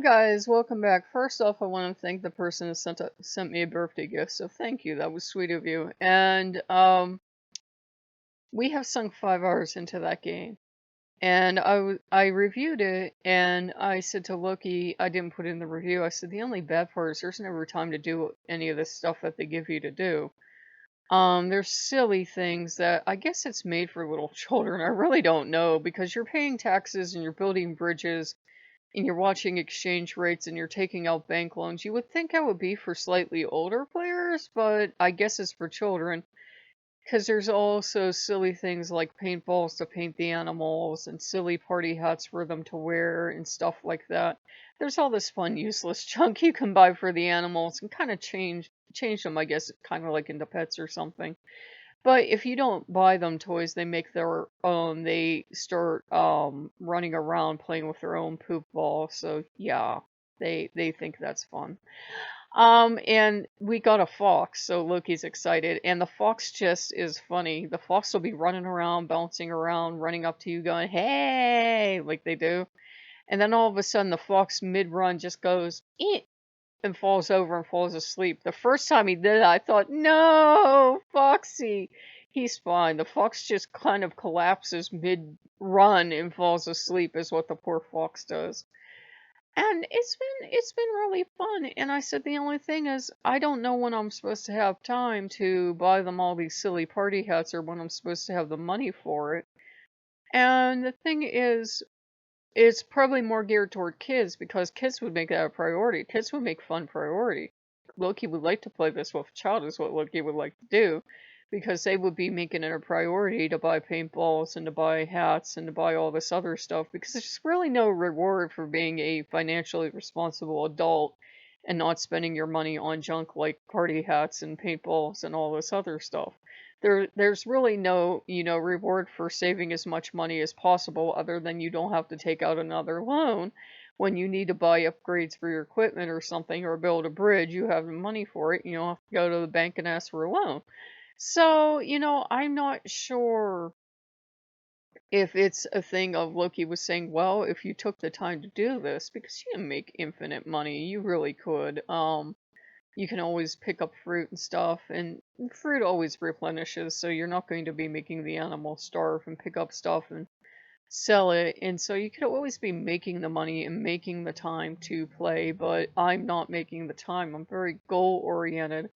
Hello guys, welcome back. First off, I want to thank the person who sent me a birthday gift, so thank you. That was sweet of you. And we have sunk 5 hours into that game, and I reviewed it, and I said to Loki, I didn't put it in the review. I said the only bad part is there's never time to do any of the stuff that they give you to do. There's silly things that I guess it's made for little children. I really don't know because you're paying taxes and you're building bridges and you're watching exchange rates and you're taking out bank loans. You would think that would be for slightly older players, but I guess it's for children because there's also silly things like paintballs to paint the animals and silly party hats for them to wear and stuff like that. There's all this fun, useless junk you can buy for the animals and kind of change them, I guess, kind of like into pets or something. But if you don't buy them toys, they make their own. They start running around playing with their own poop ball. So yeah, they think that's fun. And we got a fox, so Loki's excited. And the fox just is funny. The fox will be running around, bouncing around, running up to you, going, "Hey!" like they do. And then all of a sudden, the fox mid-run just goes, "Eh," and falls over and falls asleep. The first time he did it, I thought, no, Foxy. He's fine. The fox just kind of collapses mid-run and falls asleep is what the poor fox does. And it's been really fun. And I said the only thing is I don't know when I'm supposed to have time to buy them all these silly party hats or when I'm supposed to have the money for it. And the thing is, it's probably more geared toward kids because kids would make that a priority. Kids would make fun priority. Loki would like to play this with a child is what Loki would like to do because they would be making it a priority to buy paintballs and to buy hats and to buy all this other stuff because there's really no reward for being a financially responsible adult and not spending your money on junk like party hats and paintballs and all this other stuff. There's really no, reward for saving as much money as possible other than you don't have to take out another loan. When you need to buy upgrades for your equipment or something or build a bridge, you have the money for it. You don't have to go to the bank and ask for a loan. So, I'm not sure if it's a thing of Loki was saying, well, if you took the time to do this, because you can make infinite money, you really could. You can always pick up fruit and stuff, and fruit always replenishes, so you're not going to be making the animal starve and pick up stuff and sell it. And so you could always be making the money and making the time to play, but I'm not making the time. I'm very goal oriented.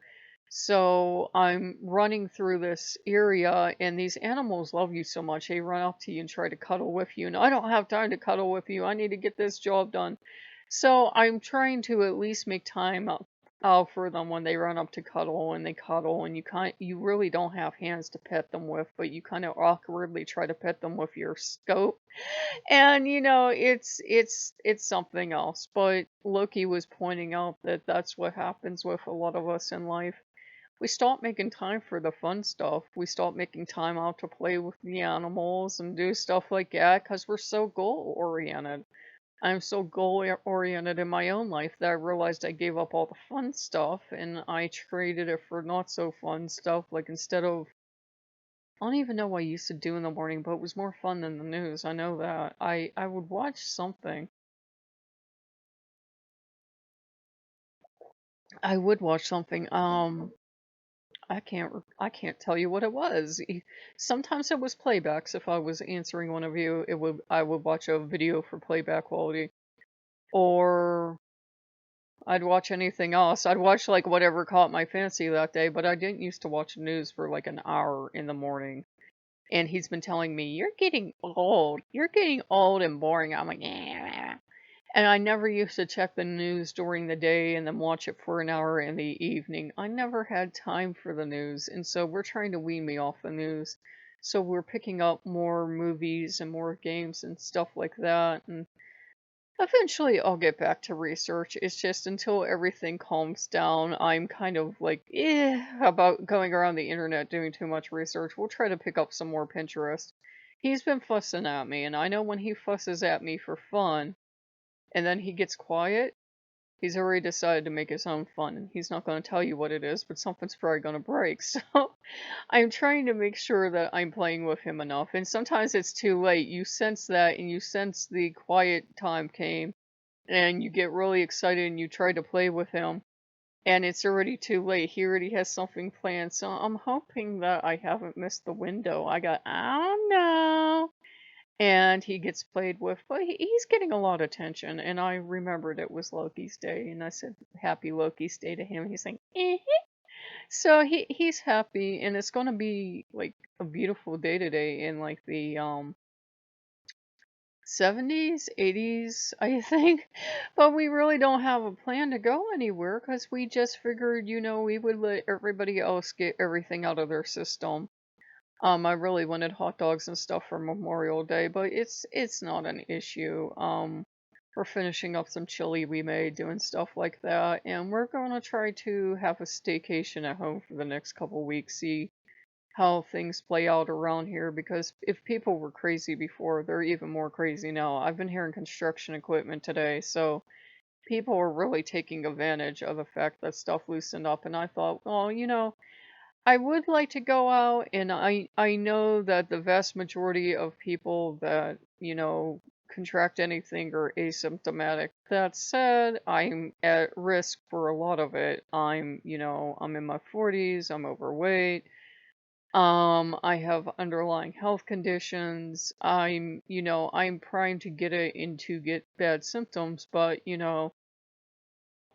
So I'm running through this area, and these animals love you so much. They run up to you and try to cuddle with you, and I don't have time to cuddle with you. I need to get this job done. So I'm trying to at least make time out for them when they run up to cuddle and they cuddle, and you really don't have hands to pet them with, but you kind of awkwardly try to pet them with your scope. And it's something else. But Loki was pointing out that that's what happens with a lot of us in life. We stop making time for the fun stuff. We stop making time out to play with the animals and do stuff like that because we're so goal oriented. I'm so goal oriented in my own life that I realized I gave up all the fun stuff and I traded it for not so fun stuff. Like instead of, I don't even know what I used to do in the morning, but it was more fun than the news. I know that. I would watch something. I would watch something. I can't tell you what it was. Sometimes it was playbacks. If I was answering one of you, I would watch a video for playback quality. Or I'd watch anything else. I'd watch like whatever caught my fancy that day, but I didn't used to watch news for like an hour in the morning. And he's been telling me, "You're getting old. You're getting old and boring." I'm like, "Yeah." And I never used to check the news during the day and then watch it for an hour in the evening. I never had time for the news, and so we're trying to wean me off the news. So we're picking up more movies and more games and stuff like that, and eventually I'll get back to research. It's just until everything calms down, I'm kind of like, about going around the internet doing too much research. We'll try to pick up some more Pinterest. He's been fussing at me, and I know when he fusses at me for fun, and then he gets quiet, he's already decided to make his own fun. And he's not going to tell you what it is, but something's probably going to break. So I'm trying to make sure that I'm playing with him enough. And sometimes it's too late. You sense that, and you sense the quiet time came. and you get really excited and you try to play with him, and it's already too late. He already has something planned. So I'm hoping that I haven't missed the window. I don't know. And he gets played with, but he's getting a lot of attention. And I remembered it was Loki's day, and I said Happy Loki's Day to him. He's like, eh. So he's happy, and it's gonna be like a beautiful day today in like the 70s, 80s, I think. But we really don't have a plan to go anywhere because we just figured, we would let everybody else get everything out of their system. I really wanted hot dogs and stuff for Memorial Day, but it's not an issue. We're finishing up some chili we made, doing stuff like that, and we're gonna try to have a staycation at home for the next couple weeks, see how things play out around here, because if people were crazy before, they're even more crazy now. I've been hearing construction equipment today, so people are really taking advantage of the fact that stuff loosened up, and I thought, well, I would like to go out, and I know that the vast majority of people that, contract anything are asymptomatic. That said, I'm at risk for a lot of it. I'm in my 40s, I'm overweight. I have underlying health conditions. I'm primed to get it and to get bad symptoms, but,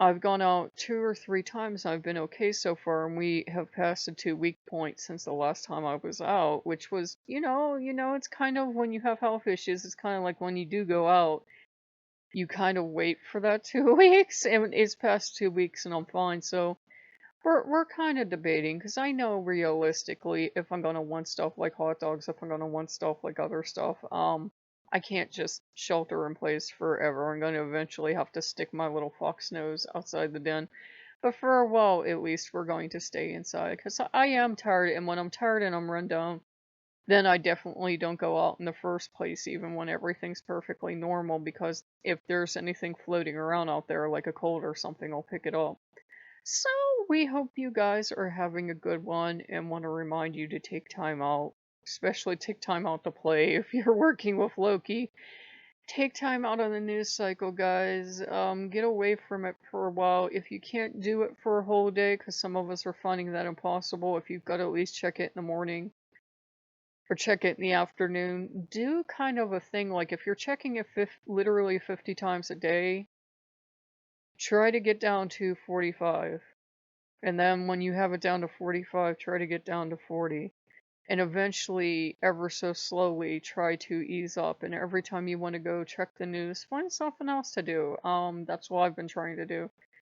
I've gone out 2 or 3 times and I've been okay so far, and we have passed the 2 week point since the last time I was out, which was, it's kind of when you have health issues, it's kind of like when you do go out, you kind of wait for that 2 weeks, and it's past 2 weeks and I'm fine. So we're kind of debating because I know realistically if I'm gonna want stuff like hot dogs, if I'm gonna want stuff like other stuff, I can't just shelter in place forever. I'm gonna eventually have to stick my little fox nose outside the den. But for a while, at least, we're going to stay inside because I am tired, and when I'm tired and I'm run down, then I definitely don't go out in the first place, even when everything's perfectly normal, because if there's anything floating around out there, like a cold or something, I'll pick it up. So we hope you guys are having a good one and want to remind you to take time out, especially take time out to play if you're working with Loki. Take time out on the news cycle, guys. Get away from it for a while. If you can't do it for a whole day, because some of us are finding that impossible, if you've got to at least check it in the morning or check it in the afternoon, do kind of a thing like if you're checking it literally 50 times a day, try to get down to 45. And then when you have it down to 45, try to get down to 40. And eventually, ever so slowly, try to ease up. And every time you want to go check the news, find something else to do. That's what I've been trying to do.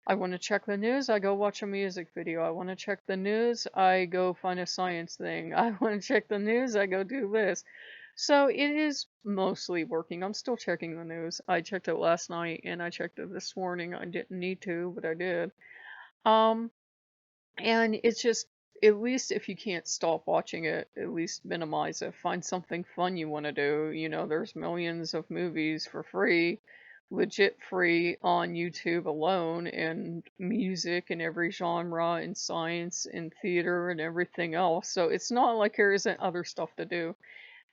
I want to check the news, I go watch a music video. I want to check the news, I go find a science thing. I want to check the news, I go do this. So it is mostly working. I'm still checking the news. I checked it last night and I checked it this morning. I didn't need to, but I did. Um, and it's just, at least if you can't stop watching it, at least minimize it. Find something fun you want to do. There's millions of movies for free, legit free on YouTube alone, and music in every genre, and science, and theater, and everything else. So it's not like there isn't other stuff to do.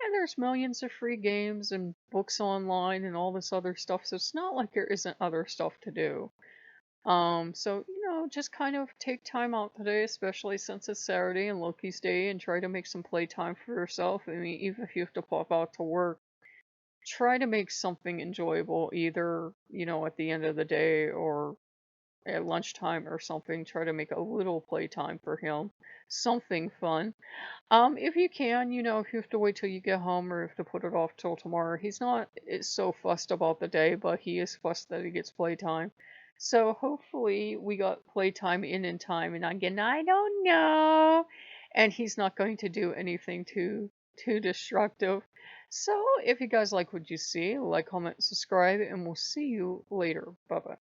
And there's millions of free games and books online and all this other stuff. So it's not like there isn't other stuff to do. So, just kind of take time out today, especially since it's Saturday and Loki's Day, and try to make some playtime for yourself. I mean, even if you have to pop out to work, try to make something enjoyable, either, at the end of the day or at lunchtime or something. Try to make a little playtime for him. Something fun. If you can, if you have to wait till you get home or if to put it off till tomorrow, he's not so fussed about the day, but he is fussed that he gets playtime. So hopefully we got playtime in time, and again, I don't know. And he's not going to do anything too destructive. So if you guys like what you see, like, comment, subscribe, and we'll see you later. Bye bye.